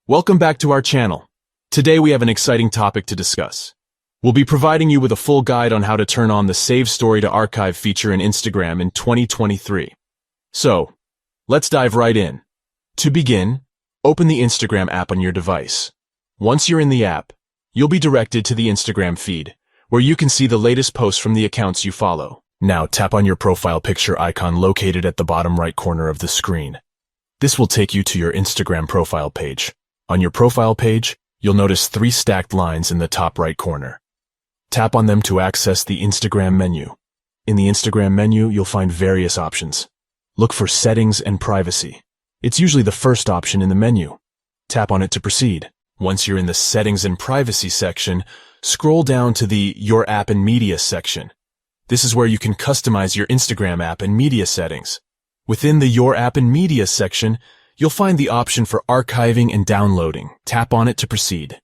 Welcome back to our channel. Today we have an exciting topic to discuss. We'll be providing you with a full guide on how to turn on the Save Story to Archive feature in Instagram in 2023. So, let's dive right in. To begin, open the Instagram app on your device. Once you're in the app, you'll be directed to the Instagram feed, where you can see the latest posts from the accounts you follow. Now tap on your profile picture icon located at the bottom right corner of the screen. This will take you to your Instagram profile page. On your profile page, you'll notice 3 stacked lines in the top right corner. Tap on them to access the Instagram menu. In the Instagram menu, you'll find various options. Look for Settings and Privacy. It's usually the first option in the menu. Tap on it to proceed. Once you're in the Settings and Privacy section, scroll down to the Your App and Media section. This is where you can customize your Instagram app and media settings. Within the Your App and Media section, you'll find the option for archiving and downloading. Tap on it to proceed.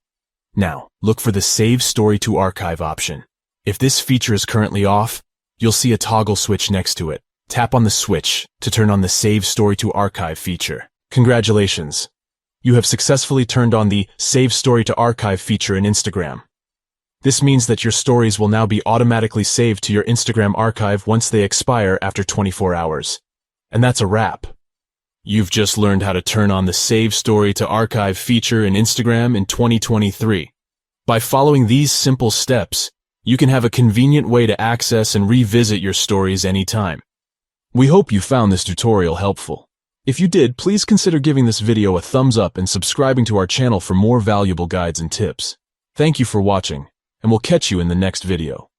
Now, look for the Save Story to Archive option. If this feature is currently off, you'll see a toggle switch next to it. Tap on the switch to turn on the Save Story to Archive feature. Congratulations! You have successfully turned on the Save Story to Archive feature in Instagram. This means that your stories will now be automatically saved to your Instagram archive once they expire after 24 hours. And that's a wrap. You've just learned how to turn on the Save Story to Archive feature in Instagram in 2023. By following these simple steps, you can have a convenient way to access and revisit your stories anytime. We hope you found this tutorial helpful. If you did, please consider giving this video a thumbs up and subscribing to our channel for more valuable guides and tips. Thank you for watching, and we'll catch you in the next video.